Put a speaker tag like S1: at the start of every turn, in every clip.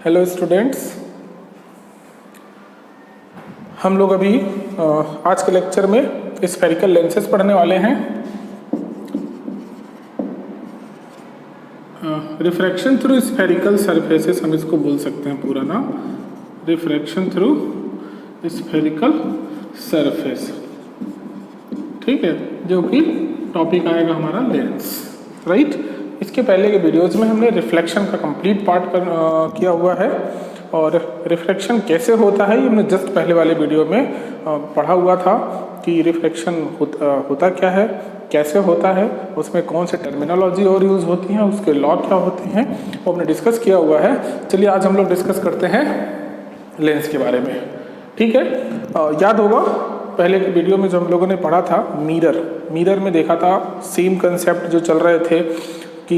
S1: Hello students, हम लोग अभी आज के लेक्चर में स्फेरिकल लेंसेज पढ़ने वाले हैं। रिफ्रैक्शन थ्रू स्फेरिकल सरफेसेस हम इसको बोल सकते हैं, पूरा नाम रिफ्रैक्शन थ्रू स्फेरिकल सरफेस। ठीक है, जो कि टॉपिक आएगा हमारा लेंस, राइट। इसके पहले के वीडियोज़ में हमने रिफ्लेक्शन का कंप्लीट पार्ट किया हुआ है और रिफ्लेक्शन कैसे होता है ये हमने जस्ट पहले वाले वीडियो में पढ़ा हुआ था कि रिफ्लेक्शन होता क्या है, कैसे होता है, उसमें कौन से टर्मिनोलॉजी और यूज़ होती हैं, उसके लॉ क्या होते हैं, वो हमने डिस्कस किया हुआ है। चलिए आज हम लोग डिस्कस करते हैं लेंस के बारे में। ठीक है, याद होगा पहले के वीडियो में जो हम लोगों ने पढ़ा था मिरर में देखा था सेम कंसेप्ट जो चल रहे थे कि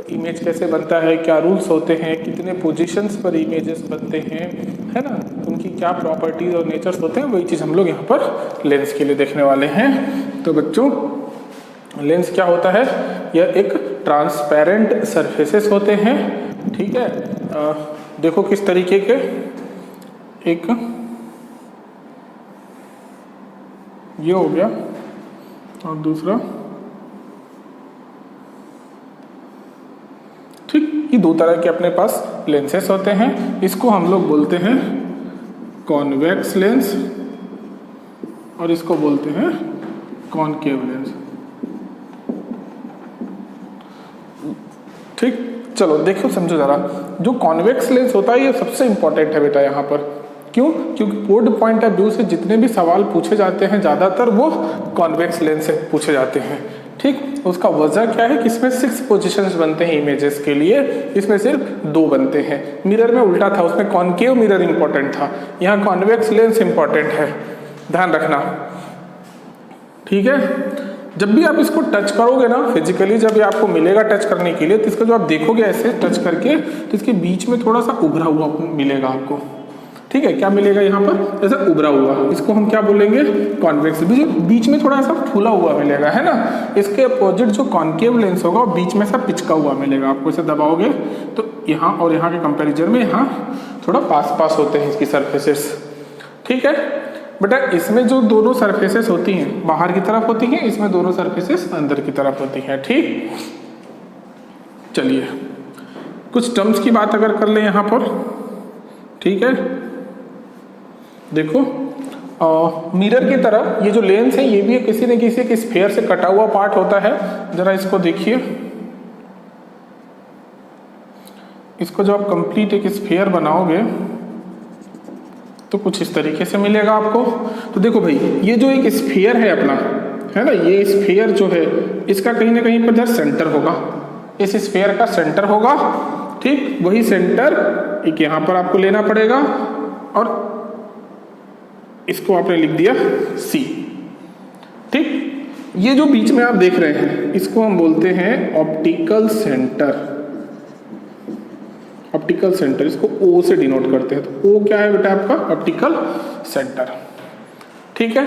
S1: इमेज कैसे बनता है, क्या रूल्स होते हैं, कितने पोजीशंस पर इमेजेस बनते हैं, है ना, उनकी क्या प्रॉपर्टीज और नेचर्स होते हैं, वही चीज़ हम लोग यहाँ पर लेंस के लिए देखने वाले हैं। तो बच्चों, लेंस क्या होता है? यह एक ट्रांसपेरेंट सरफेसेस होते हैं। ठीक है, देखो किस तरीके के, एक ये हो गया और दूसरा, ठीक, ये दो तरह के अपने पास लेंसेस होते हैं। इसको हम लोग बोलते हैं कॉन्वेक्स लेंस और इसको बोलते हैं कॉनकेव लेंस। ठीक, चलो देखो समझो जरा, जो कॉन्वेक्स लेंस होता है ये सबसे इंपॉर्टेंट है बेटा यहाँ पर। क्यों? क्योंकि बोर्ड पॉइंट ऑफ व्यू से जितने भी सवाल पूछे जाते हैं ज़्यादातर वो कॉन्वेक्स लेंस से पूछे जाते हैं। ठीक, उसका वजह क्या है कि इसमें 6 पोजीशंस बनते हैं इमेजेस के लिए, इसमें सिर्फ 2 बनते हैं। मिरर में उल्टा था, उसमें कॉनकेव मिरर इंपॉर्टेंट था, यहाँ कॉन्वेक्स लेंस इंपॉर्टेंट है, ध्यान रखना। ठीक है, जब भी आप इसको टच करोगे ना फिजिकली, जब ये आपको मिलेगा टच करने के लिए, तो इसको जो आप देखोगे ऐसे टच करके, तो इसके बीच में थोड़ा सा उभरा हुआ मिलेगा आपको। ठीक है, क्या मिलेगा यहाँ पर? ऐसा उभरा हुआ, इसको हम क्या बोलेंगे? कॉन्वेक्स। बीच में थोड़ा सा फूला हुआ मिलेगा, है ना। इसके अपोजिट जो कॉनकेव लेंस होगा वो बीच में सा पिचका हुआ मिलेगा आपको। इसे दबाओगे तो यहाँ और यहाँ के कंपैरिजन में यहाँ थोड़ा पास होते हैं इसकी सरफेसेस। ठीक है बेटा, इसमें जो दोनों सरफेसेस होती हैं बाहर की तरफ होती हैं, इसमें दोनों सरफेसेस अंदर की तरफ होती हैं। ठीक, चलिए कुछ टर्म्स की बात अगर कर ले यहाँ पर। ठीक है, देखो मिरर की तरह ये जो लेंस है ये भी किसी न किसी एक स्फीयर से कटा हुआ पार्ट होता है। जरा इसको देखिए, इसको जो आप कंप्लीट एक स्फीयर बनाओगे तो कुछ इस तरीके से मिलेगा आपको। तो देखो भाई, ये जो एक स्फीयर है अपना, है ना, ये स्फीयर जो है इसका कहीं ना कहीं पर इधर सेंटर होगा, इस स्फीयर का सेंटर होगा। ठीक, वही सेंटर एक यहाँ पर आपको लेना पड़ेगा और इसको आपने लिख दिया C। ठीक, ये जो बीच में आप देख रहे हैं इसको हम बोलते हैं ऑप्टिकल सेंटर। ऑप्टिकल सेंटर, इसको O से डिनोट करते हैं। तो O क्या है बेटा? आपका ऑप्टिकल सेंटर। ठीक है,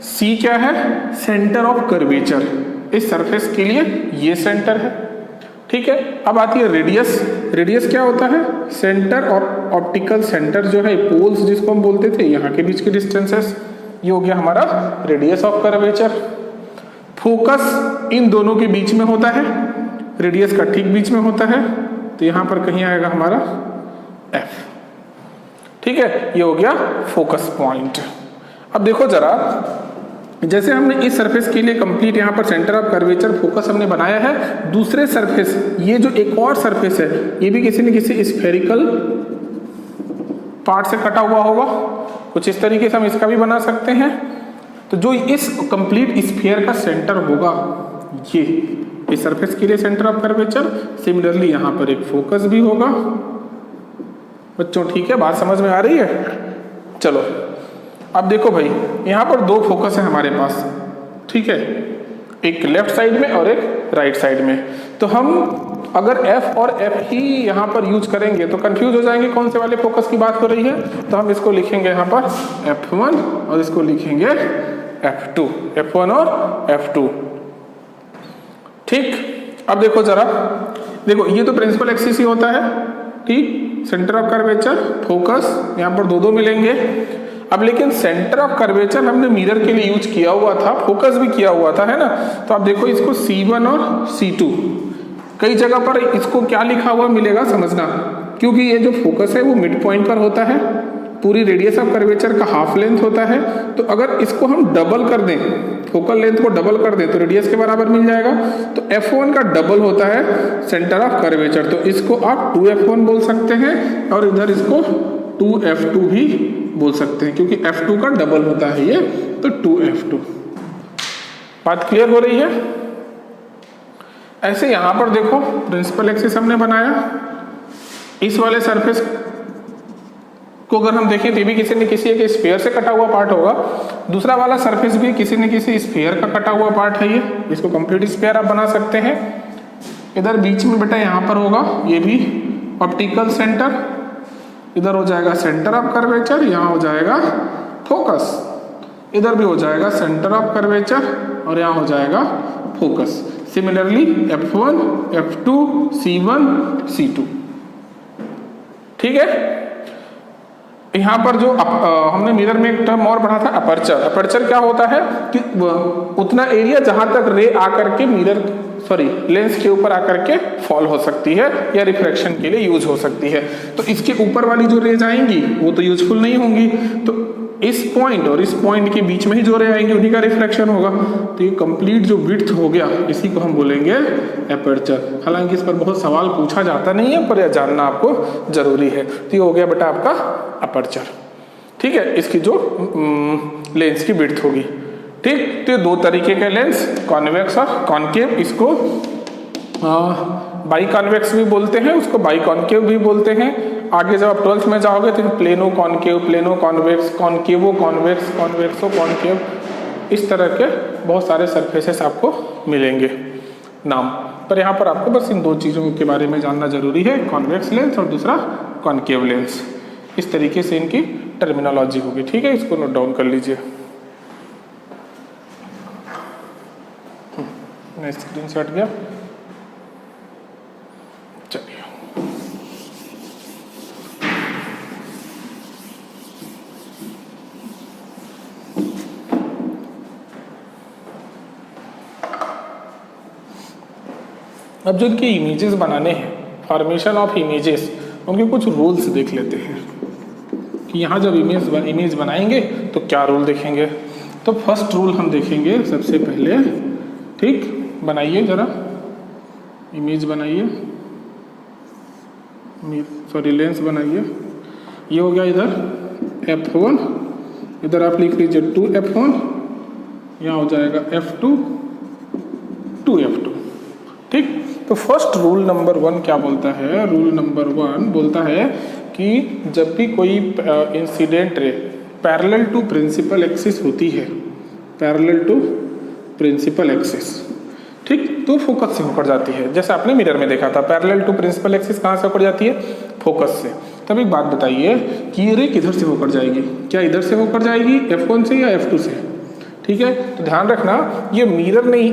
S1: C क्या है? Centre of curvature. इस सरफेस के लिए ये सेंटर है। ठीक है, अब आती है रेडियस। रेडियस क्या होता है? सेंटर और ऑप्टिकल सेंटर जो है, पोल्स जिसको हम बोलते थे, यहाँ के बीच की डिस्टेंसेस, ये हो गया हमारा radius of curvature. Focus in दोनों के बीच में होता है, रेडियस का ठीक बीच में होता है, तो यहाँ पर कहीं आएगा हमारा F। ठीक है, ये हो गया फोकस पॉइंट। अब देखो जरा, जैसे हमने इस सरफेस के लिए कंप्लीट यहाँ पर सेंटर ऑफ कर्वेचर फोकस हमने बनाया है, दूसरे सरफेस, ये जो एक और सरफेस है ये भी किसी न किसी स्फेरिकल पार्ट से कटा हुआ होगा। कुछ इस तरीके से हम इसका भी बना सकते हैं। तो जो इस कंप्लीट स्फीयर का सेंटर होगा, ये इस सरफेस के लिए सेंटर ऑफ कर्वेचर, सिमिलरली यहाँ पर एक फोकस भी होगा। बच्चों ठीक है, बात समझ में आ रही है? चलो अब देखो भाई, यहाँ पर 2 फोकस है हमारे पास। ठीक है, एक लेफ्ट साइड में और एक राइट साइड में। तो हम अगर F और F ही यहाँ पर यूज करेंगे तो कंफ्यूज हो जाएंगे कौन से वाले फोकस की बात हो रही है। तो हम इसको लिखेंगे यहाँ पर F1 और इसको लिखेंगे F2, F1 और F2। ठीक, अब देखो जरा, देखो ये तो प्रिंसिपल एक्सिस ही होता है। ठीक, सेंटर ऑफ कर्वेचर, फोकस, यहाँ पर दो मिलेंगे। अब लेकिन सेंटर ऑफ कर्वेचर हमने मिरर के लिए यूज किया हुआ था, फोकस भी किया हुआ था, है ना। तो आप देखो इसको C1 और C2, कई जगह पर इसको क्या लिखा हुआ मिलेगा समझना, क्योंकि ये जो फोकस है वो मिड पॉइंट पर होता है, पूरी रेडियस ऑफ कर्वेचर का हाफ लेंथ होता है। तो अगर इसको हम डबल कर दें, फोकल लेंथ को डबल कर दें तो रेडियस के बराबर मिल जाएगा। तो F1 का डबल होता है सेंटर ऑफ कर्वेचर, तो इसको आप 2F1 बोल सकते हैं और इधर इसको 2F2 भी बोल सकते हैं, क्योंकि F2 का डबल होता है ये, तो 2F2। बात क्लियर हो रही है। ऐसे यहां पर देखो प्रिंसिपल एक्सिस हमने बनाया, इस वाले सरफेस को अगर हम देखें तो भी किसी न किसी एक स्फीयर से कटा हुआ पार्ट होगा, दूसरा वाला सरफेस भी किसी न किसी स्फीयर का कटा हुआ पार्ट है ये, इसको कंप्लीट स्फीयर आप बना सकते हैं। इधर बीच में बेटा यहाँ पर होगा ये भी ऑप्टिकल सेंटर, इधर हो जाएगा सेंटर ऑफ कर्वेचर, यहाँ हो जाएगा फोकस, इधर भी हो जाएगा सेंटर ऑफ कर्वेचर और यहाँ हो जाएगा focus. Similarly F1, F2, C1, C2, ठीक है। यहाँ पर जो हमने मिरर में एक टर्म और पढ़ा था अपर्चर। अपर्चर क्या होता है कि उतना एरिया जहां तक रे आकर के लेंस के ऊपर आकर के फॉल हो सकती है या रिफ्रैक्शन के लिए यूज हो सकती है। तो इसके ऊपर वाली जो रेज आएंगी वो तो यूजफुल नहीं होंगी, तो इस पॉइंट और इस पॉइंट के बीच में ही जो रे आएंगे उन्हीं का रिफ्रैक्शन होगा। तो ये कंप्लीट जो विड्थ हो गया इसी को हम बोलेंगे एपर्चर। हालांकि इस पर बहुत सवाल पूछा जाता नहीं है, पर यह जानना आपको जरूरी है। तो ये हो गया बेटा आपका अपर्चर, ठीक है। इसकी जो लेंस की विड्थ होगी, ठीक। तो दो तरीके के लेंस, कॉन्वेक्स और कॉनकेव, इसको बाई कॉन्वेक्स भी बोलते हैं, उसको बाई कॉनकेव भी बोलते हैं। आगे जब आप 12th में जाओगे तो plano concave, plano convex, कॉनकेवो convex, कॉन्वेक्सो concave, इस तरह के बहुत सारे सरफेसेस आपको मिलेंगे नाम। पर यहाँ पर आपको बस इन दो चीज़ों के बारे में जानना जरूरी है, कॉन्वेक्स लेंस और दूसरा कॉनकेव लेंस। इस तरीके से इनकी टर्मिनोलॉजी होगी, ठीक है। इसको नोट डाउन कर लीजिए। स्क्रीन से हट गया, चलिए। अब जो इनके इमेजेस बनाने हैं, फॉर्मेशन ऑफ इमेजेस, उनके कुछ रूल्स देख लेते हैं कि यहाँ जब इमेज बनाएंगे तो क्या रूल देखेंगे। तो फर्स्ट रूल हम देखेंगे सबसे पहले, ठीक। बनाइए जरा इमेज बनाइए, लेंस बनाइए। ये हो गया इधर F1, इधर आप लिख लीजिए 2F1, यहाँ हो जाएगा F2, 2F2, ठीक। तो फर्स्ट रूल नंबर 1 क्या बोलता है? रूल नंबर 1 बोलता है कि जब भी कोई incident ray parallel to principal axis होती है, पैरेलल टू प्रिंसिपल एक्सिस, ठीक, तो फोकस से होकर जाती है। जैसे आपने मिरर में देखा था, पैरेलल टू प्रिंसिपल एक्सिस कहाँ से होकर जाती है? फोकस से। तब एक बात बताइए कि ये रे किधर से होकर जाएगी? क्या इधर से होकर जाएगी F1 से या F2 से? ठीक है, तो ध्यान रखना ये मिरर नहीं,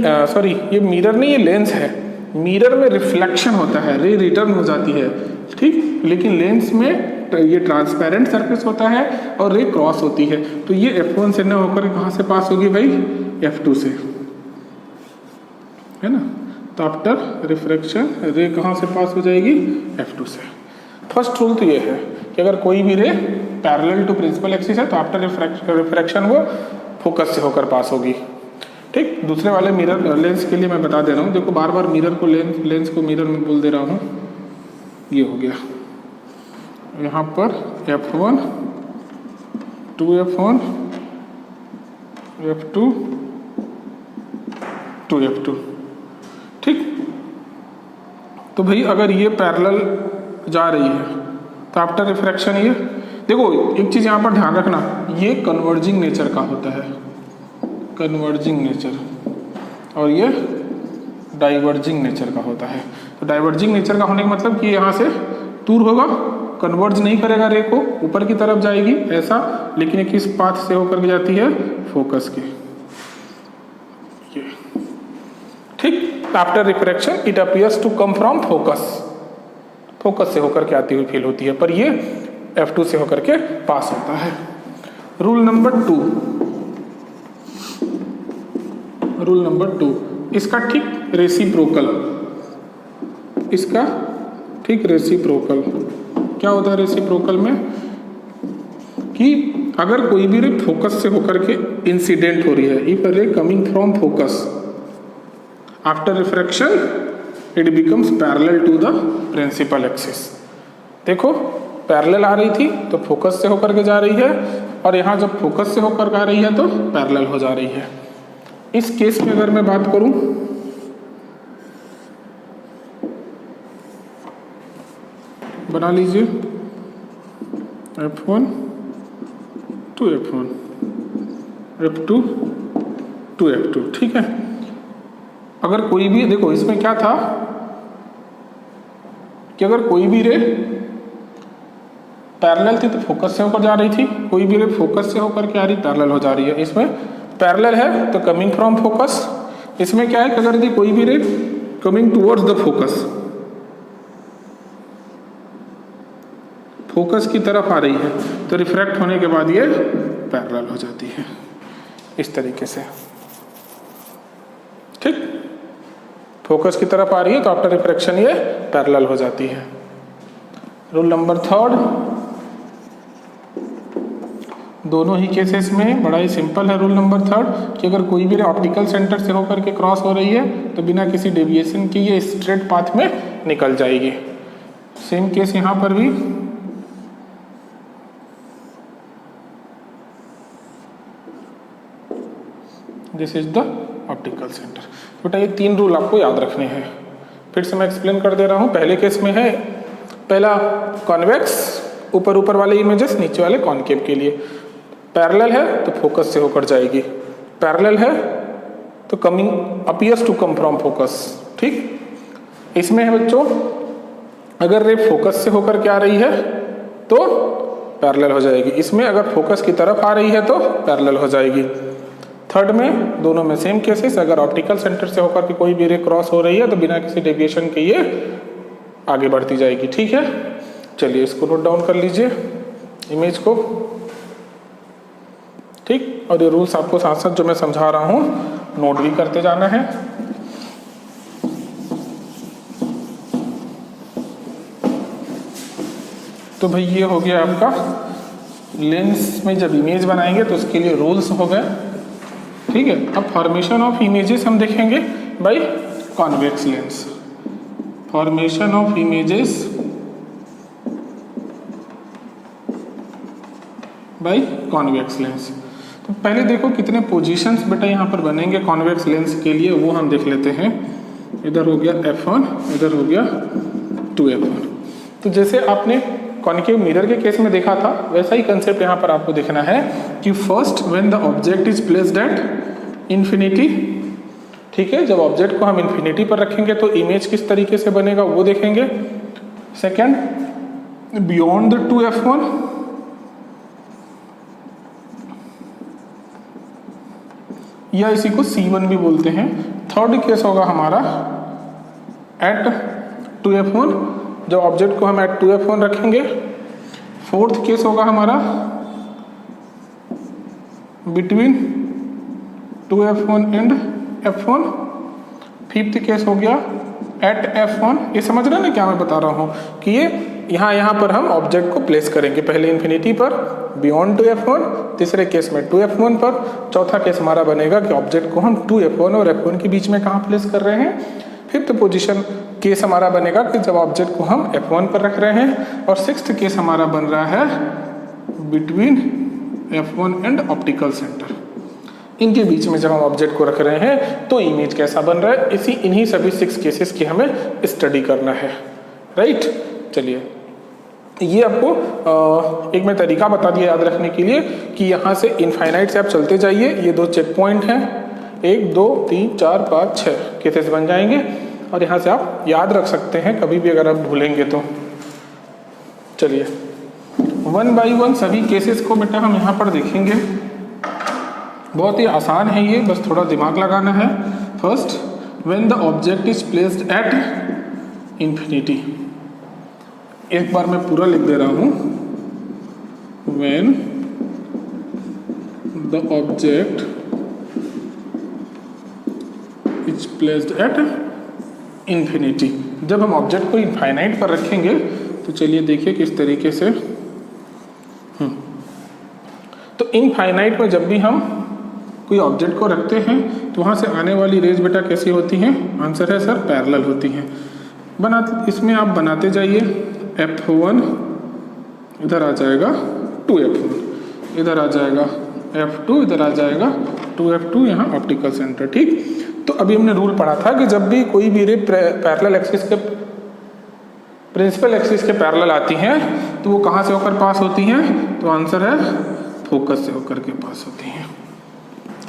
S1: ये मिरर नहीं, ये लेंस है। मिरर में रिफ्लेक्शन होता है, रे रिटर्न हो जाती है, ठीक, लेकिन लेंस में ये ट्रांसपेरेंट सरफेस होता है और रे क्रॉस होती है। तो ये F1 से न होकर कहाँ से पास होगी भाई? F2 से, है ना। तो आफ्टर रिफ्रैक्शन रे कहाँ से पास हो जाएगी? F2 से। फर्स्ट रूल तो ये है कि अगर कोई भी ray parallel to principal axis है तो आफ्टर रिफ्रैक्शन वो फोकस से होकर पास होगी, ठीक। दूसरे वाले मिरर लेंस के लिए मैं बता दे रहा हूँ, देखो बार बार मिरर को लेंस को मिरर में बोल दे रहा हूँ। ये हो गया यहाँ पर F1, 2F1, F2, 2F2, ठीक। तो भाई अगर ये पैरेलल जा रही है तो आफ्टर रिफ्रैक्शन ये देखो, एक चीज़ यहाँ पर ध्यान रखना, ये कन्वर्जिंग नेचर का होता है, कन्वर्जिंग नेचर, और ये डाइवर्जिंग नेचर का होता है। तो डाइवर्जिंग नेचर का होने का मतलब कि यहाँ से दूर होगा, कन्वर्ज नहीं करेगा रे को, ऊपर की तरफ जाएगी ऐसा, लेकिन एक किस पाथ से होकर के जाती है? फोकस के, ये, ठीक। After refraction it appears to come from focus, focus से होकर के आती हुई फील होती है, पर ये F2 से होकर के पास होता है। रूल नंबर 2, इसका ठीक रेसिप्रोकल, इसका ठीक रेसिप्रोकल क्या होता है? रेसिप्रोकल में कि अगर कोई भी रे फोकस से होकर के इंसिडेंट हो रही है, if a ray coming from focus after refraction it becomes parallel to the principal axis. देखो पैरेलल आ रही थी तो फोकस से होकर के जा रही है, और यहाँ जब फोकस से होकर के आ रही है तो पैरेलल हो जा रही है। इस केस में अगर मैं बात करूं, बना लीजिए F1 to F1, F2 to F2, ठीक है। अगर कोई भी, देखो इसमें क्या था कि अगर कोई भी रे पैरेलल थी तो फोकस से होकर जा रही थी, कोई भी रे फोकस से होकर के आ रही पैरेलल हो जा रही है। इसमें पैरेलल है तो कमिंग फ्रॉम फोकस, इसमें क्या है कि अगर यदि कोई भी ray coming towards the focus की तरफ आ रही है तो रिफ्रैक्ट होने के बाद ये पैरेलल हो जाती है इस तरीके से, ठीक। फोकस की तरफ आ रही है तो आफ्टर रिफ्रैक्शन ये पैरेलल हो जाती है। रूल नंबर 3, दोनों ही केसेस में बड़ा ही सिंपल है रूल नंबर 3 कि अगर कोई भी ऑप्टिकल सेंटर से होकर के क्रॉस हो रही है तो बिना किसी डेविएशन के ये स्ट्रेट पाथ में निकल जाएगी। सेम केस यहाँ पर भी, this is the optical centre. बेटा ये 3 रूल आपको याद रखने हैं, फिर से मैं एक्सप्लेन कर दे रहा हूँ। पहले केस में है, पहला कॉन्वेक्स, ऊपर वाले इमेजेस, नीचे वाले कॉनकेव के लिए। पैरेलल है तो फोकस से होकर जाएगी, पैरेलल है तो coming appears to come from focus, ठीक। इसमें है बच्चों, अगर रे फोकस से होकर के आ रही है तो पैरेलल हो जाएगी, इसमें अगर फोकस की तरफ आ रही है तो पैरेलल हो जाएगी। थर्ड में, दोनों में सेम केसेस, अगर ऑप्टिकल सेंटर से होकर के कोई भी रे क्रॉस हो रही है तो बिना किसी डेविएशन के ये आगे बढ़ती जाएगी, ठीक है। चलिए इसको नोट डाउन कर लीजिए, इमेज को, ठीक। और ये रूल्स आपको साथ साथ जो मैं समझा रहा हूँ नोट भी करते जाना है। तो भाई ये हो गया आपका लेंस में जब इमेज बनाएंगे तो उसके लिए रूल्स हो गए, ठीक है। अब फॉर्मेशन ऑफ इमेजेस हम देखेंगे by convex lens. Formation of images by convex lens. तो पहले देखो कितने पोजीशंस बेटा यहाँ पर बनेंगे कॉन्वेक्स लेंस के लिए, वो हम देख लेते हैं। इधर हो गया F1, इधर हो गया 2F1। तो जैसे आपने कॉन्केव मिरर के केस में देखा था वैसा ही कंसेप्ट यहाँ पर आपको देखना है कि first when the object is placed at infinity, ठीक है, जब ऑब्जेक्ट को हम इंफिनिटी पर रखेंगे तो इमेज किस तरीके से बनेगा वो देखेंगे। सेकेंड, बियॉन्ड द 2F1, या इसी को C1 भी बोलते हैं। थर्ड केस होगा हमारा एट 2F1, जब ऑब्जेक्ट को हम एट 2F1 रखेंगे। फोर्थ केस होगा हमारा between 2F1 and F1। Fifth case हो गया एट F1। ये समझ रहे हैं ना क्या मैं बता रहा हूँ कि ये यहाँ पर हम ऑब्जेक्ट को प्लेस करेंगे, पहले इन्फिनिटी पर, बियॉन्ड 2F1, तीसरे केस में 2F1 पर, चौथा केस हमारा बनेगा कि ऑब्जेक्ट को हम 2F1 और F1 के बीच में कहाँ प्लेस कर रहे हैं। फिफ्थ पोजीशन केस हमारा बनेगा कि जब ऑब्जेक्ट को हम F1 पर रख रहे हैं, और सिक्स्थ केस हमारा बन रहा है between F1 and optical centre, इनके बीच में जब हम ऑब्जेक्ट को रख रहे हैं तो इमेज कैसा बन रहा है। इन्हीं सभी 6 केसेस की हमें स्टडी करना है, राइट। चलिए ये आपको एक मैं तरीका बता दिया याद रखने के लिए कि यहाँ से इनफाइनाइट से आप चलते जाइए। ये 2 चेक पॉइंट हैं, 1 2 3 4 5 6 केसेस बन जाएंगे, और यहाँ से आप याद रख सकते हैं कभी भी अगर आप भूलेंगे तो। चलिए 1 बाई 1 सभी केसेस को बेटा हम यहाँ पर देखेंगे। बहुत ही आसान है ये, बस थोड़ा दिमाग लगाना है। First, when the object is placed at infinity, एक बार मैं पूरा लिख दे रहा हूँ, when the object is placed at infinity. जब हम ऑब्जेक्ट को इनफाइनाइट पर रखेंगे तो चलिए देखिए किस तरीके से। तो इनफाइनाइट में जब भी हम कोई ऑब्जेक्ट को रखते हैं तो वहाँ से आने वाली रेज बेटा कैसी होती हैं? आंसर है सर पैरेलल होती हैं। इसमें आप बनाते जाइए, F1 इधर आ जाएगा 2F1, इधर आ जाएगा F2, इधर आ जाएगा 2F2, यहाँ ऑप्टिकल सेंटर। ठीक, तो अभी हमने रूल पढ़ा था कि जब भी कोई भी रे पैरेलल एक्सिस के प्रिंसिपल एक्सिस के पैरेलल आती हैं तो वो कहाँ से होकर पास होती हैं? तो आंसर है फोकस से होकर के पास होती हैं।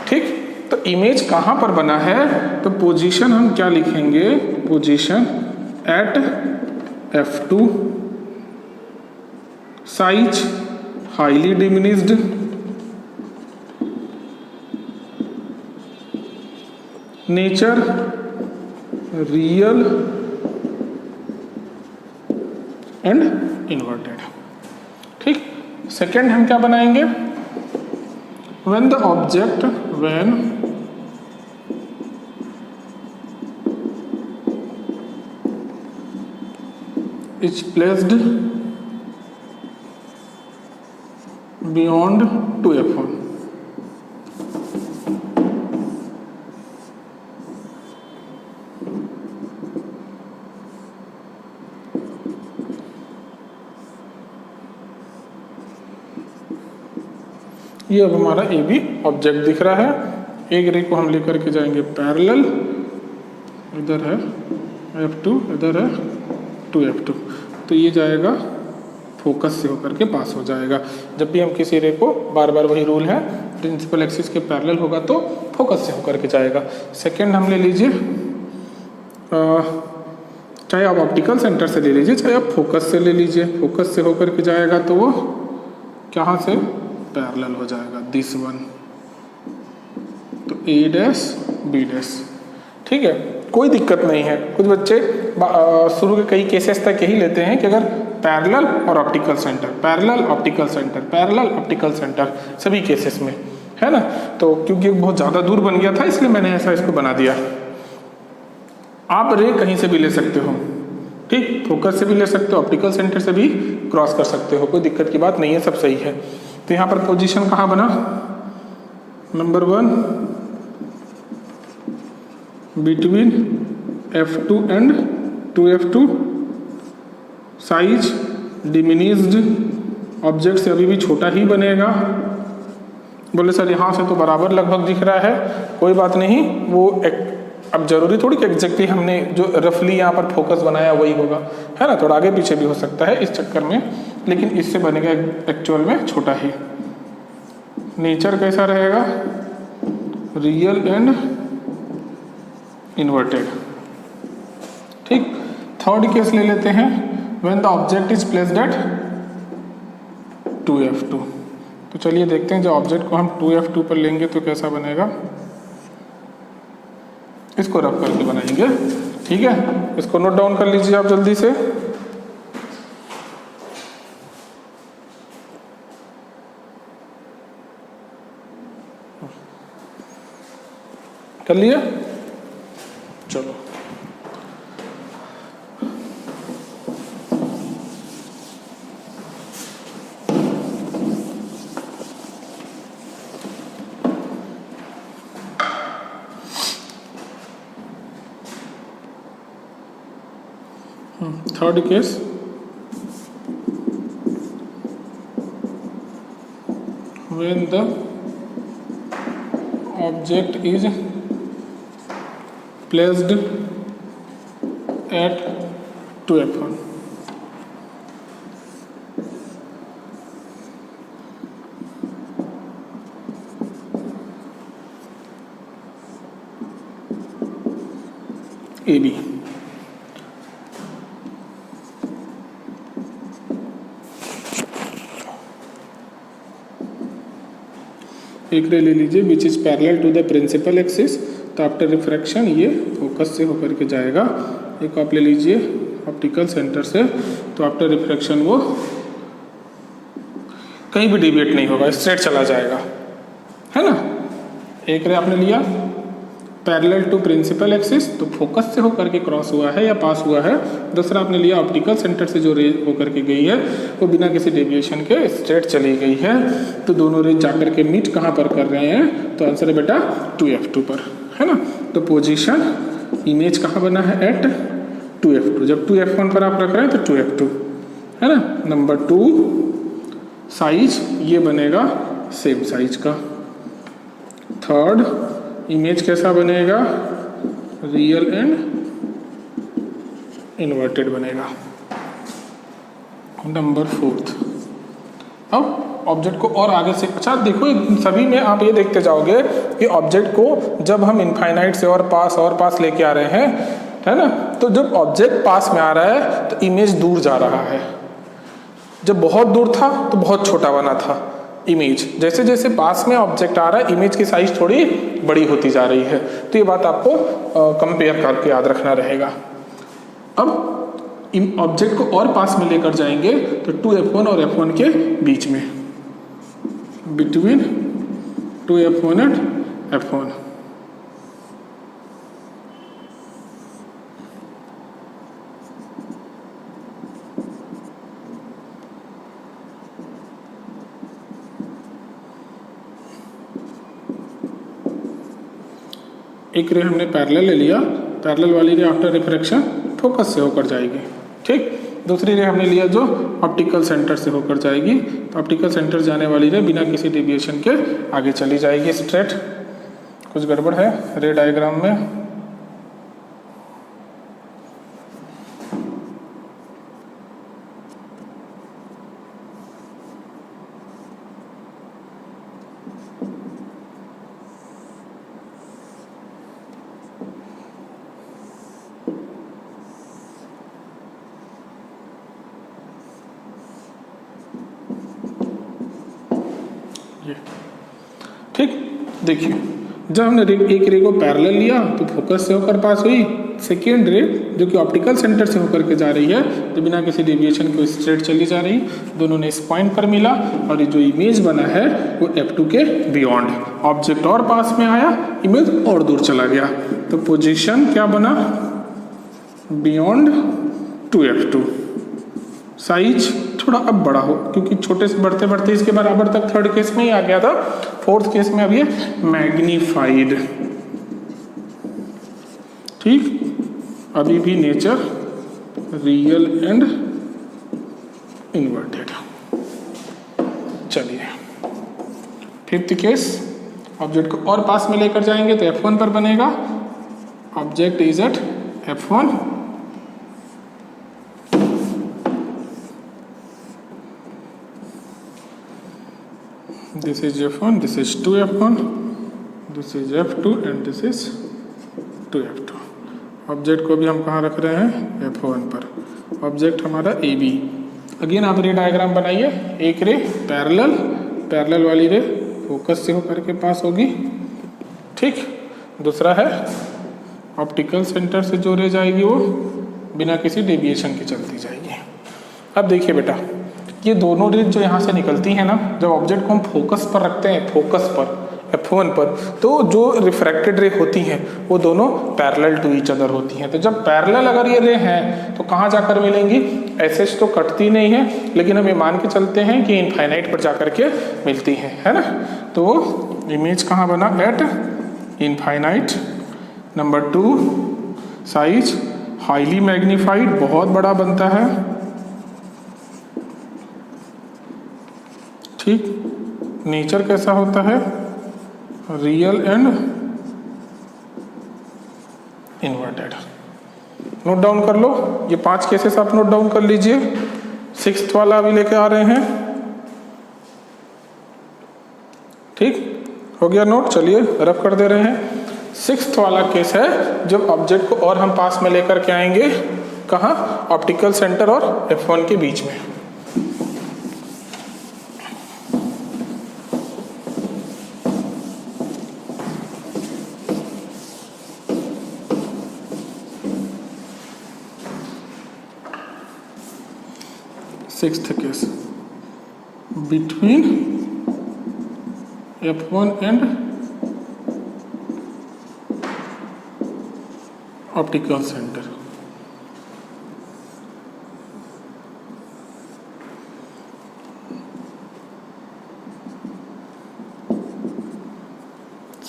S1: ठीक, तो इमेज कहाँ पर बना है? तो पोजीशन हम क्या लिखेंगे? Position at F2, size highly diminished, nature real and inverted. ठीक, सेकेंड हम क्या बनाएंगे? when the object is placed beyond 2F1, ये अब हमारा ए बी ऑब्जेक्ट दिख रहा है। एक रे को हम लेकर के जाएंगे पैरेलल, इधर है F2, इधर है 2F2, तो ये जाएगा फोकस से होकर के पास हो जाएगा। जब भी हम किसी रे को, बार बार वही रूल है, प्रिंसिपल एक्सिस के पैरेलल होगा तो फोकस से होकर के जाएगा। सेकेंड हम ले लीजिए, चाहे आप ऑप्टिकल सेंटर से ले लीजिए, चाहे आप फोकस से ले लीजिए, फोकस से होकर के जाएगा तो वो कहाँ से? पैरेलल हो जाएगा, दिस वन, तो A डैश B डैश। ठीक है, कोई दिक्कत नहीं है। कुछ बच्चे शुरू के कई केसेस तक यही लेते हैं कि अगर पैरेलल और optical centre, parallel optical centre, parallel optical centre, सभी केसेस में, है ना। तो क्योंकि बहुत ज़्यादा दूर बन गया था इसलिए मैंने ऐसा इसको बना दिया। आप रे कहीं से भी ले सकते हो, ठीक, फोकस से भी ले सकते हो, ऑप्टिकल सेंटर से भी क्रॉस कर सकते हो, कोई दिक्कत की बात नहीं है, सब सही है। तो यहाँ पर पोजीशन कहाँ बना? Number 1 between F2 and 2F2, size diminished, object से अभी भी छोटा ही बनेगा। बोले सर यहाँ से तो बराबर लगभग दिख रहा है, कोई बात नहीं, वो अब जरूरी थोड़ी कि एग्जैक्टली हमने जो रफली यहाँ पर फोकस बनाया वही होगा, है ना, थोड़ा आगे पीछे भी हो सकता है इस चक्कर में, लेकिन इससे बनेगा एक्चुअल में छोटा ही। नेचर कैसा रहेगा? Real and inverted. ठीक, थर्ड केस ले लेते हैं, when the object is placed at 2F2। तो चलिए देखते हैं, जब ऑब्जेक्ट को हम 2F2 पर लेंगे तो कैसा बनेगा। इसको रफ करके बनाएंगे, ठीक है, इसको नोट डाउन कर लीजिए आप जल्दी से। कर लिए? चलो, third case, when the object is placed at 2F1, AB। एक रे ले लीजिए which is parallel to the principal axis, तो आफ्टर रिफ्रैक्शन ये फोकस से होकर के जाएगा। एक आप ले लीजिए ऑप्टिकल सेंटर से, तो आफ्टर रिफ्रैक्शन वो कहीं भी डिविएट नहीं होगा, स्ट्रेट चला जाएगा, है ना। एक रे आपने लिया पैरेलल टू प्रिंसिपल एक्सिस, तो फोकस से होकर के क्रॉस हुआ है या पास हुआ है। दूसरा आपने लिया ऑप्टिकल सेंटर से जो रे होकर के गई है वो बिना किसी डेविएशन के स्ट्रेट चली गई है। तो दोनों रे जाकर के मीट कहाँ पर कर रहे हैं, तो आंसर है बेटा 2f2 पर, है ना। तो पोजीशन इमेज कहाँ बना है, एट 2f2। जब 2f1 पर आप रख रहे हैं तो 2f2, है ना। नंबर 2 साइज ये बनेगा सेम साइज का। थर्ड इमेज कैसा बनेगा, रियल एंड इन्वर्टेड बनेगा। नंबर 4 अब ऑब्जेक्ट को और आगे से, अच्छा देखो सभी में आप ये देखते जाओगे कि ऑब्जेक्ट को जब हम इनफाइनाइट से और पास लेके आ रहे हैं, है ना, तो जब ऑब्जेक्ट पास में आ रहा है तो इमेज दूर जा रहा है। जब बहुत दूर था तो बहुत छोटा बना था इमेज। जैसे जैसे पास में ऑब्जेक्ट आ रहा है इमेज की साइज थोड़ी बड़ी होती जा रही है। तो ये बात आपको कंपेयर करके याद रखना रहेगा। अब ऑब्जेक्ट को और पास में लेकर जाएंगे तो 2f1 और f1 के बीच में, बिटवीन 2f1 एंड f1। एक रे हमने पैरेलल ले लिया, पैरेलल वाली रे आफ्टर रिफ्रैक्शन फोकस से होकर जाएगी, ठीक। दूसरी रे हमने लिया जो ऑप्टिकल सेंटर से होकर जाएगी, तो ऑप्टिकल सेंटर जाने वाली रे बिना किसी डेविएशन के आगे चली जाएगी स्ट्रेट। कुछ गड़बड़ है रे डायग्राम में, ठीक। देखिए जब हमने एक रे को पैरेलल लिया तो फोकस से होकर पास हुई। सेकेंड रे जो कि ऑप्टिकल सेंटर से होकर के जा रही है तो बिना किसी डेविएशन को स्ट्रेट चली जा रही, दोनों ने इस पॉइंट पर मिला और ये जो इमेज बना है वो f2 के बियॉन्ड। ऑब्जेक्ट और पास में आया, इमेज और दूर चला गया, तो पोजीशन क्या बना, बियॉन्ड 2f2। साइज थोड़ा अब बड़ा हो, क्योंकि छोटे से बढ़ते बढ़ते इसके बराबर तक थर्ड केस में ही आ गया था। फोर्थ केस में अब ये मैग्नीफाइड, ठीक। अभी भी नेचर रियल एंड इन्वर्टेड। चलिए फिफ्थ केस, ऑब्जेक्ट को और पास में लेकर जाएंगे तो f1 पर बनेगा, object is at f1, this is f1, this is 2f1, this is f2 and this is 2f2। Object को भी हम कहाँ रख रहे हैं, f1 पर। ऑब्जेक्ट हमारा AB। अगेन आप रे डायग्राम बनाइए, एक रे पैरेलल वाली रे फोकस से होकर के पास होगी, ठीक। दूसरा है ऑप्टिकल सेंटर से जो रे जाएगी वो बिना किसी डेविएशन के चलती जाएगी। अब देखिए बेटा, ये दोनों रेज जो यहाँ से निकलती हैं ना, जब ऑब्जेक्ट को हम फोकस पर रखते हैं, फोकस पर f1 पर, तो जो रिफ्रैक्टेड रे होती हैं वो दोनों पैरेलल टू ईच अदर होती हैं। तो जब पैरेलल अगर ये रे हैं तो कहाँ जाकर मिलेंगी, ऐसे तो कटती नहीं है, लेकिन हम ये मान के चलते हैं कि इनफाइनाइट पर जाकर के मिलती हैं, है ना। तो इमेज कहाँ बना, eight infinite. Number 2 size highly magnified, बहुत बड़ा बनता है, ठीक। नेचर कैसा होता है, real and inverted. Note down कर लो, ये 5 केसेस आप नोट डाउन कर लीजिए। 6th वाला अभी लेके आ रहे हैं, ठीक हो गया नोट। चलिए रफ कर दे रहे हैं। 6th वाला केस है जब ऑब्जेक्ट को और हम पास में लेकर के आएंगे, कहाँ, ऑप्टिकल सेंटर और f1 के बीच में। Sixth case between F1 and optical centre.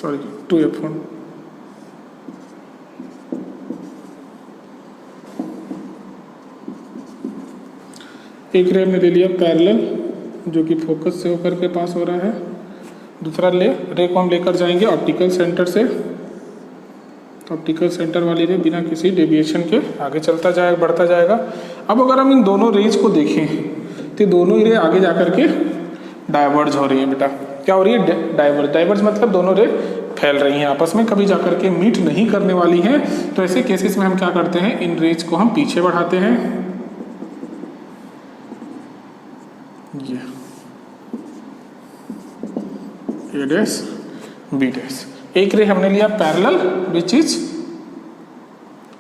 S1: Sorry 2F1। एक रे में ले लिया पैरेलल जो कि फोकस से होकर के पास हो रहा है, दूसरा रे को हम लेकर जाएंगे ऑप्टिकल सेंटर से। ऑप्टिकल सेंटर वाली रे बिना किसी डेविएशन के आगे चलता जाएगा, बढ़ता जाएगा। अब अगर हम इन दोनों रेज को देखें तो दोनों ही रे आगे जाकर के डाइवर्ज हो रही है। बेटा क्या हो रही है? डाइवर्ज मतलब दोनों रे फैल रही हैं आपस में, कभी जाकर के मीट नहीं करने वाली हैं। तो ऐसे केसेस में हम क्या करते हैं, इन रेज को हम पीछे बढ़ाते हैं। ये A डैश B डैश। एक रे हमने लिया parallel which is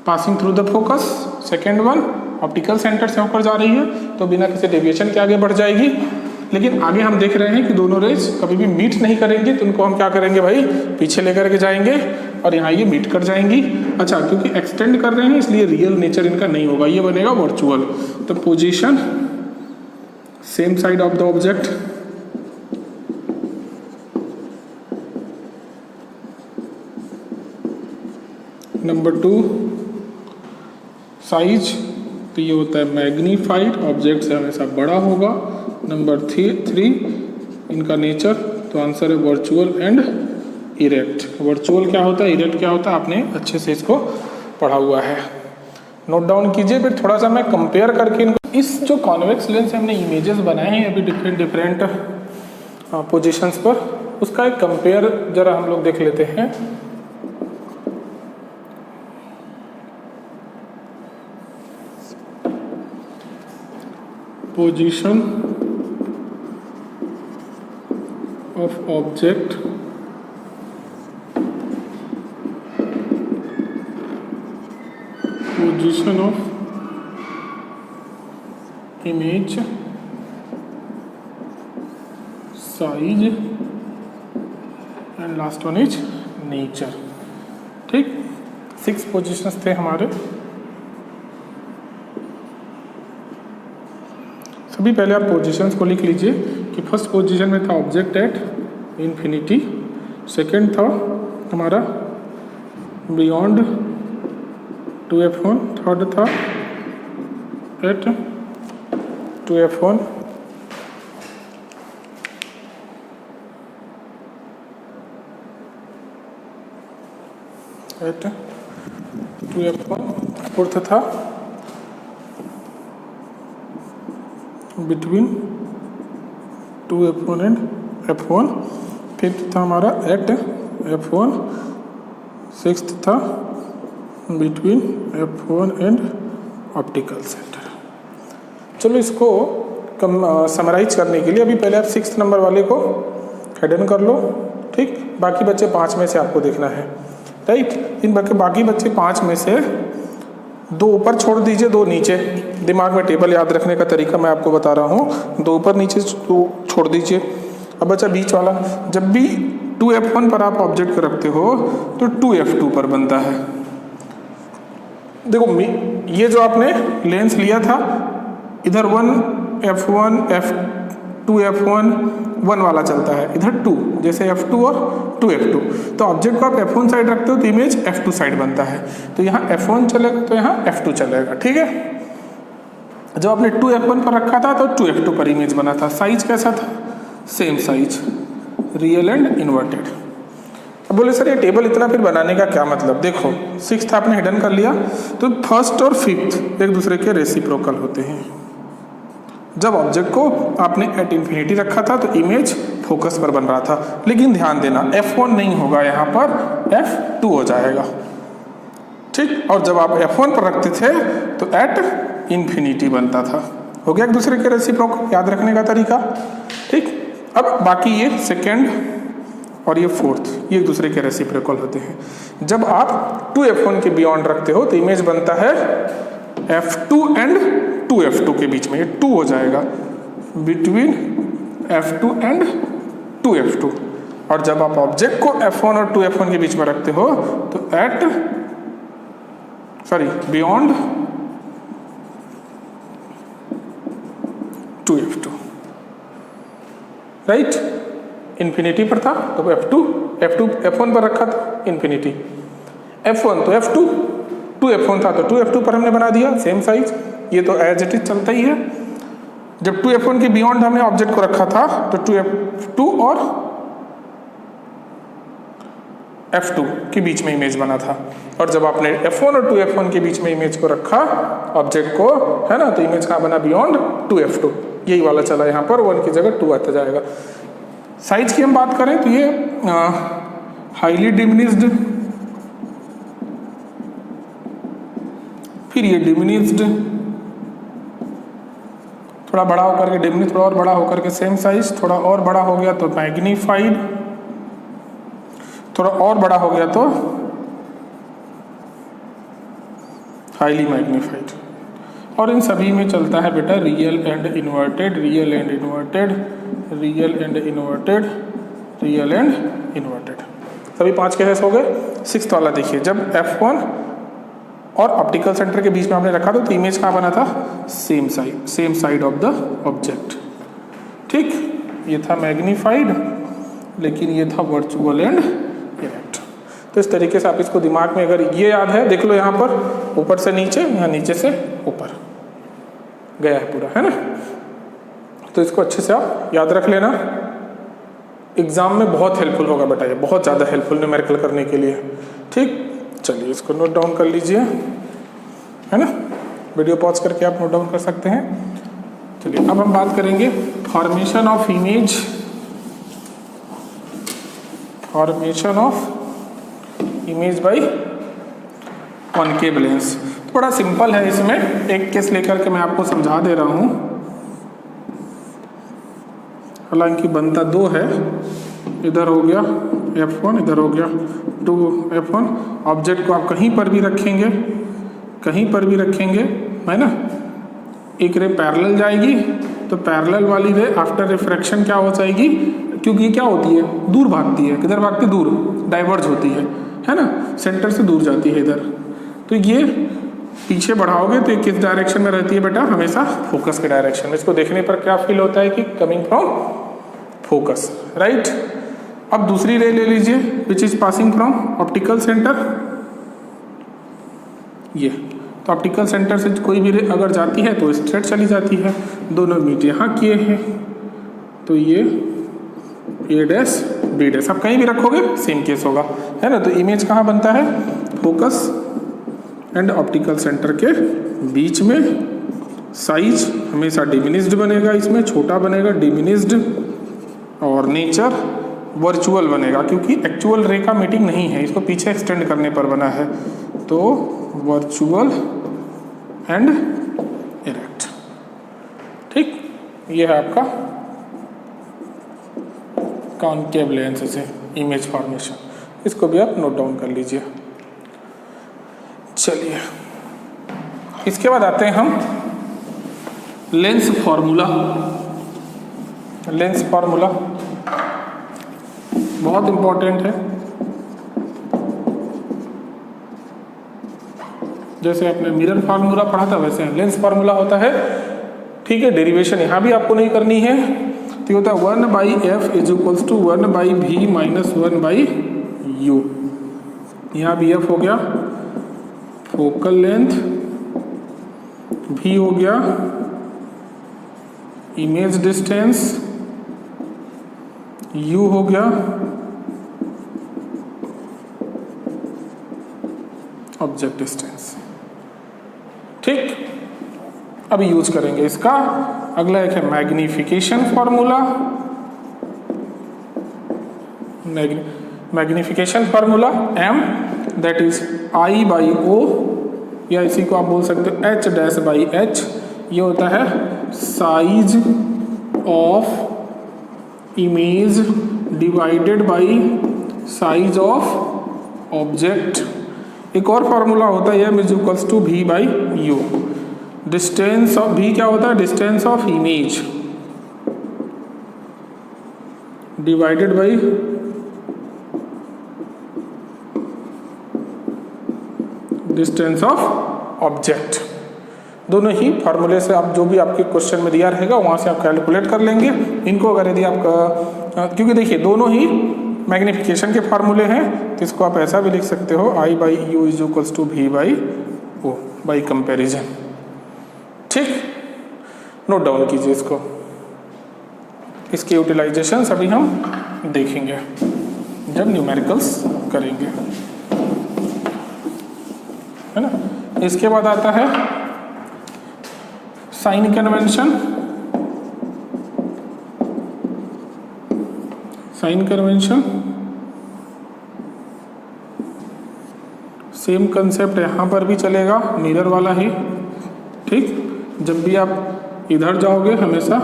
S1: passing through the focus, second one optical centre से होकर जा रही है तो बिना किसी डेविएशन के आगे बढ़ जाएगी। लेकिन आगे हम देख रहे हैं कि दोनों रेज कभी भी मीट नहीं करेंगी, तो उनको हम क्या करेंगे भाई, पीछे लेकर के जाएंगे और यहाँ ये मीट कर जाएंगी। अच्छा, क्योंकि एक्सटेंड कर रहे हैं इसलिए रियल नेचर इनका नहीं होगा, ये बनेगा वर्चुअल। तो position same side of the object, number 2 size, तो ये होता है मैग्नीफाइड, ऑब्जेक्ट से हमेशा बड़ा होगा। नंबर 3 इनका नेचर, तो आंसर है वर्चुअल एंड इरेक्ट। वर्चुअल क्या होता है, इरेक्ट क्या होता है, आपने अच्छे से इसको पढ़ा हुआ है, नोट डाउन कीजिए। फिर थोड़ा सा मैं कंपेयर करके इनको, इस जो कॉन्वेक्स लेंस से हमने इमेजेस बनाए हैं अभी डिफरेंट पोजीशंस पर, उसका एक कंपेयर जरा हम लोग देख लेते हैं। Position of object position of image, size and last one is nature. ठीक, 6 पोजीशंस थे हमारे। सभी पहले आप पोजीशंस को लिख लीजिए कि फर्स्ट पोजीशन में था ऑब्जेक्ट एट इन्फिनिटी, सेकंड था हमारा बियॉन्ड 2F1, थर्ड था at 2F1, at 2F1, fourth था between 2F1 and F1, fifth था हमारा एट F1, सिक्स्थ था between F1 and optical centre. चलो इसको समराइज करने के लिए अभी पहले आप 6th नंबर वाले को हेडन कर लो। ठीक, बाकी बच्चे 5 में से आपको देखना है। राइट, इन बाकी बच्चे 5 में से 2 ऊपर छोड़ दीजिए, 2 नीचे। दिमाग में टेबल याद रखने का तरीका मैं आपको बता रहा हूँ। 2 ऊपर नीचे छोड़ दीजिए। अब बच्चा बीच वाला, जब भी 2F1 पर आप ऑब्जेक्ट को रखते हो तो 2F2 पर बनता है। देखो ये जो आपने लेंस लिया था, इधर 1F1 2F1 1 वाला चलता है, इधर 2, जैसे F2 और 2F2। तो ऑब्जेक्ट को आप F1 साइड रखते हो तो इमेज F2 साइड बनता है। तो यहाँ F1 चलेगा तो यहाँ F2 चलेगा। ठीक है, जब आपने 2F1 पर रखा था तो 2F2 पर इमेज बना था। साइज कैसा था, same size, real and inverted. अब बोले सर ये टेबल इतना फिर बनाने का क्या मतलब। देखो 6th आपने हिडन कर लिया, तो फर्स्ट और 5th एक दूसरे के रेसिप्रोकल होते हैं। जब ऑब्जेक्ट को आपने एट इन्फिनिटी रखा था तो इमेज फोकस पर बन रहा था, लेकिन ध्यान देना F1 नहीं होगा, यहाँ पर F2 हो जाएगा। ठीक, और जब आप F1 पर रखते थे तो एट इन्फिनिटी बनता था। हो गया एक दूसरे के रेसिप्रोकल, याद रखने का तरीका। ठीक, अब बाकी ये सेकेंड और ये 4th, ये एक दूसरे के रेसिप्रोकल होते हैं। जब आप 2F1 के बियॉन्ड रखते हो तो इमेज बनता है F2 एंड 2F2 के बीच में, ये 2 हो जाएगा, बिटवीन F2 एंड 2F2। और जब आप ऑब्जेक्ट को F1 और 2F1 के बीच में रखते हो तो बियॉन्ड 2F2, राइट। इन्फिनिटी पर था तो F1 पर रखा था इन्फिनिटी, F1 तो F2, 2F1 था तो 2F2 पर हमने बना दिया सेम साइज। ये तो एज इट इज चलता ही है। जब 2F1 के बियॉन्ड हमने ऑब्जेक्ट को रखा था तो 2F2 और F2 के बीच में इमेज बना था, और जब आपने F1 और 2F1 के बीच में इमेज को रखा ऑब्जेक्ट को, है ना, तो इमेज कहाँ बना, बियॉन्ड 2F2। यही वाला चला यहाँ पर, 1 की जगह 2 आता जाएगा। साइज की हम बात करें तो ये हाईली डिमिनिश्ड, फिर ये डिमिनिश्ड, थोड़ा बड़ा होकर के डिमिनिश, थोड़ा और बड़ा होकर के सेम साइज, थोड़ा और बड़ा हो गया तो मैग्नीफाइड, थोड़ा और बड़ा हो गया तो हाईली मैग्नीफाइड। और इन सभी में चलता है बेटा real and inverted, real and inverted, real and inverted, real and inverted. सभी 5 केसेस हो गए। 6th वाला देखिए, जब F1 और ऑप्टिकल सेंटर के बीच में आपने रखा था तो इमेज कहाँ बना था, same side of the object, ठीक। ये था मैग्नीफाइड, लेकिन ये था वर्चुअल एंड इरेक्ट। तो इस तरीके से आप इसको दिमाग में, अगर ये याद है, देख लो यहाँ पर ऊपर से नीचे, यहाँ नीचे से ऊपर गया है पूरा, है ना। तो इसको अच्छे से आप याद रख लेना, एग्जाम में बहुत हेल्पफुल होगा बेटा, ये बहुत ज़्यादा हेल्पफुल न्यूमेरिकल करने के लिए, ठीक। चलिए इसको नोट डाउन कर लीजिए, है ना। वीडियो पॉज करके आप नोट डाउन कर सकते हैं। चलिए अब हम बात करेंगे formation of image, formation of image by concave lens. बड़ा सिंपल है, इसमें एक केस लेकर के मैं आपको समझा दे रहा हूँ, हालांकि बनता 2 है। इधर हो गया F1, इधर हो गया 2F1। ऑब्जेक्ट को आप कहीं पर भी रखेंगे, कहीं पर भी रखेंगे, है ना। एक रे पैरेलल जाएगी तो पैरेलल वाली रे आफ्टर रिफ्रैक्शन क्या हो जाएगी, क्योंकि ये क्या होती है, दूर भागती है। किधर भागती है, दूर, डाइवर्ज होती है ना, सेंटर से दूर जाती है इधर। तो ये पीछे बढ़ाओगे तो ये किस डायरेक्शन में रहती है बेटा, हमेशा फोकस के डायरेक्शन में। इसको देखने पर क्या फील होता है कि कमिंग फ्रॉम फोकस, राइट। अब दूसरी रे ले लीजिए, which is passing from optical centre. ये तो ऑप्टिकल सेंटर से कोई भी रे अगर जाती है तो स्ट्रेट चली जाती है। दोनों मीट यहाँ किए हैं तो ये A डैश B डैश, आप कहीं भी रखोगे सेम केस होगा, है ना। तो इमेज कहाँ बनता है, फोकस एंड ऑप्टिकल सेंटर के बीच में। साइज हमेशा डिमिनिश्ड बनेगा, इसमें छोटा बनेगा डिमिनिश्ड, और नेचर वर्चुअल बनेगा, क्योंकि एक्चुअल रे का मीटिंग नहीं है, इसको पीछे एक्सटेंड करने पर बना है। तो वर्चुअल एंड इरेक्ट, ठीक। ये है आपका कॉनकेव लेंस से इमेज फॉर्मेशन, इसको भी आप नोट डाउन कर लीजिए। चलिए इसके बाद आते हैं हम लेंस फॉर्मूला। लेंस फॉर्मूला बहुत इंपॉर्टेंट है। जैसे आपने मिरर फार्मूला पढ़ा था वैसे लेंस फार्मूला होता है, ठीक है। डेरिवेशन यहाँ भी आपको नहीं करनी है, तो होता है 1/f is equals to 1/v minus 1/u। यहाँ भी f हो गया फोकल लेंथ, v हो गया इमेज डिस्टेंस, u हो गया ऑब्जेक्ट डिस्टेंस, ठीक। अभी यूज करेंगे इसका। अगला एक है magnification formula. Magnification formula m that is I/O, या इसी को आप बोल सकते हो h डैश बाई h। ये होता है size of image divided by size of object. एक और फार्मूला होता है m is equals to v/u। Distance of भी क्या होता है, distance of image divided by distance of object. दोनों ही फार्मूले से आप जो भी आपके क्वेश्चन में दिया रहेगा वहाँ से आप कैलकुलेट कर लेंगे इनको। अगर यदि आप क्योंकि देखिए दोनों ही मैग्नीफिकेशन के फार्मूले हैं, तो इसको आप ऐसा भी लिख सकते हो I by u is equals to v by o by comparison. ठीक, नोट डाउन कीजिए इसको। इसके यूटिलाइजेशन अभी हम देखेंगे जब न्यूमेरिकल्स करेंगे, है ना। इसके बाद आता है sign convention. Sign convention same concept यहाँ पर भी चलेगा, मिरर वाला ही। ठीक, जब भी आप इधर जाओगे हमेशा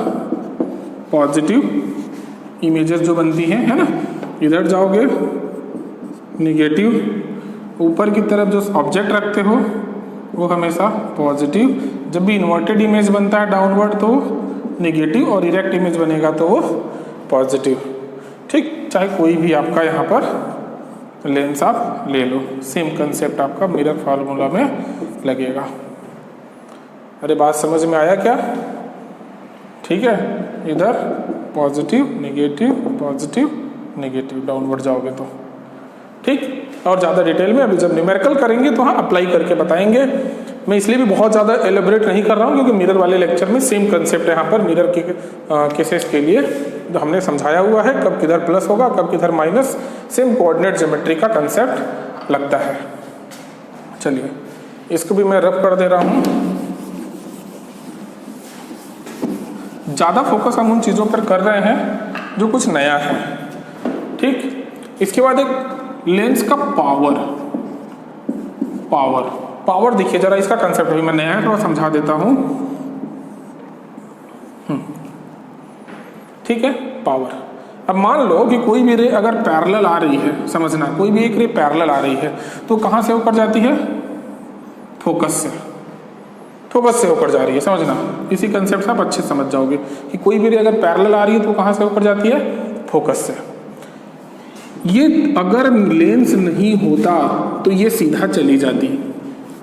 S1: पॉजिटिव इमेजेस जो बनती हैं, है ना, इधर जाओगे निगेटिव। ऊपर की तरफ जो ऑब्जेक्ट रखते हो वो हमेशा पॉजिटिव। जब भी इन्वर्टेड इमेज बनता है डाउनवर्ड तो निगेटिव, और इरेक्ट इमेज बनेगा तो वो पॉजिटिव। ठीक, चाहे कोई भी आपका यहाँ पर लेंस आप ले लो, सेम कंसेप्ट आपका मिरर फार्मूला में लगेगा। अरे बात समझ में आया क्या? ठीक है, इधर positive negative positive negative downward जाओगे तो। ठीक, और ज़्यादा डिटेल में अभी जब न्यूमेरिकल करेंगे तो हाँ अप्लाई करके बताएंगे। मैं इसलिए भी बहुत ज़्यादा एलेबरेट नहीं कर रहा हूँ क्योंकि मिरर वाले लेक्चर में सेम कंसेप्ट है यहाँ पर मिरर के केसेस के लिए जो हमने समझाया हुआ है, कब किधर प्लस होगा कब किधर माइनस, सेम कोऑर्डिनेट ज्योमेट्री का कंसेप्ट लगता है। चलिए इसको भी मैं रफ कर दे रहा हूँ। ज़्यादा फोकस हम उन चीज़ों पर कर रहे हैं जो कुछ नया है। ठीक, इसके बाद एक लेंस का पावर देखिए जरा, इसका कंसेप्ट अभी मैं नया है थोड़ा समझा देता हूँ। ठीक है, पावर। अब मान लो कि कोई भी रे अगर पैरेलल आ रही है, समझना, कोई भी एक रे पैरेलल आ रही है तो कहाँ से होकर जाती है? फोकस से होकर जा रही है, समझना। इसी कंसेप्ट से आप अच्छे समझ जाओगे कि कोई भी रे अगर पैरेलल आ रही है तो कहाँ से होकर जाती है? फोकस से। ये अगर लेंस नहीं होता तो ये सीधा चली जाती।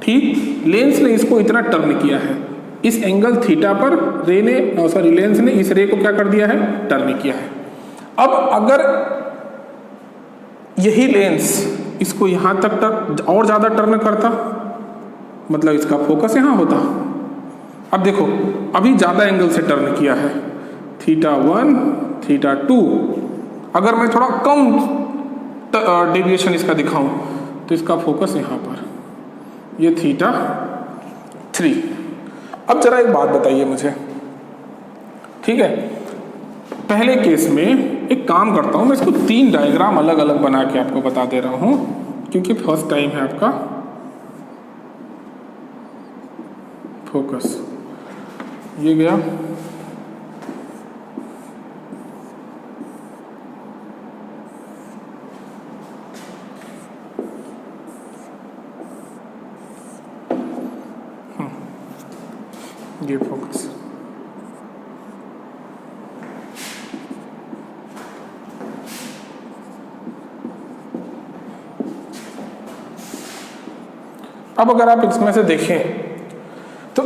S1: ठीक, लेंस ने इसको इतना टर्न किया है, इस एंगल थीटा पर लेंस ने इस रे को क्या कर दिया है? टर्न किया है। अब अगर यही लेंस इसको यहां तक और ज्यादा टर्न करता, मतलब इसका फोकस यहां होता। अब देखो अभी ज्यादा एंगल से टर्न किया है, θ1 θ2। अगर मैं थोड़ा कम डेविएशन इसका दिखाऊं तो इसका फोकस यहां पर, ये θ3। अब जरा एक बात बताइए मुझे, ठीक है, पहले केस में एक काम करता हूं, मैं इसको 3 डायग्राम अलग अलग बना के आपको बता दे रहा हूं क्योंकि फर्स्ट टाइम है आपका। फोकस ये गया, ये फोकस। अब अगर आप इसमें से देखें तो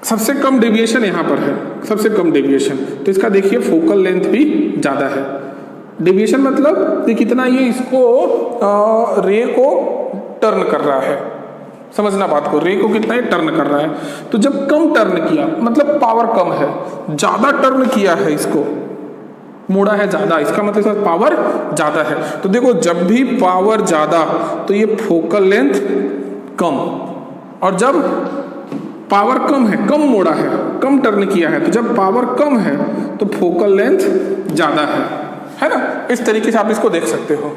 S1: सबसे कम डेविएशन यहाँ पर है, सबसे कम डेविएशन। तो इसका देखिए फोकल लेंथ भी ज़्यादा है। डेविएशन मतलब कि कितना ये इसको रे को टर्न कर रहा है, समझना बात को, रे को कितना ये टर्न कर रहा है। तो जब कम टर्न किया मतलब पावर कम है, ज़्यादा टर्न किया है, इसको मोड़ा है ज़्यादा, इसका मतलब पावर ज़्यादा है। तो देखो जब भी पावर ज़्यादा तो ये फोकल लेंथ कम, और जब पावर कम है, कम मोड़ा है, कम टर्न किया है, तो जब पावर कम है तो फोकल लेंथ ज़्यादा है ना। इस तरीके से आप इसको देख सकते हो।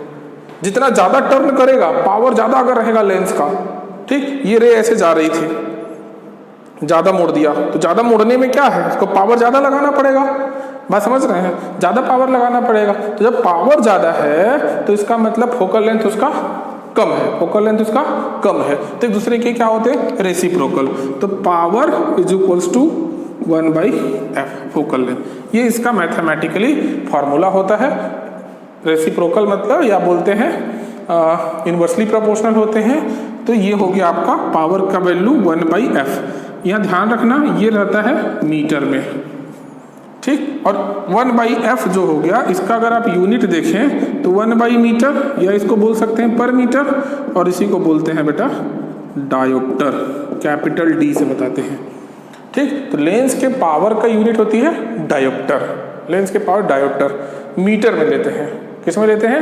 S1: जितना ज़्यादा टर्न करेगा, पावर ज़्यादा अगर रहेगा लेंस का, ठीक, ये रे ऐसे जा रही थी, ज़्यादा मोड़ दिया, तो ज़्यादा मोड़ने में क्या है, इसको पावर ज़्यादा लगाना पड़ेगा। बात समझ रहे हैं? ज़्यादा पावर लगाना पड़ेगा। तो जब पावर ज़्यादा है तो इसका मतलब फोकल लेंथ उसका कम है, फोकल लेंथ इसका कम है, तो एक दूसरे के क्या होते हैं, रेसिप्रोकल। तो power is equals to 1/f focal length, ये इसका मैथमेटिकली फॉर्मूला होता है। रेसिप्रोकल मतलब या बोलते हैं इनवर्सली प्रोपोर्शनल होते हैं। तो ये हो गया आपका पावर का वैल्यू 1/f। यहाँ ध्यान रखना ये रहता है मीटर में, ठीक। और 1/f जो हो गया, इसका अगर आप यूनिट देखें तो 1/मीटर, या इसको बोल सकते हैं पर मीटर, और इसी को बोलते हैं बेटा डायोप्टर, कैपिटल डी से बताते हैं, ठीक। तो लेंस के पावर का यूनिट होती है डायोप्टर, लेंस के पावर डायोप्टर मीटर में लेते हैं, किस में लेते हैं,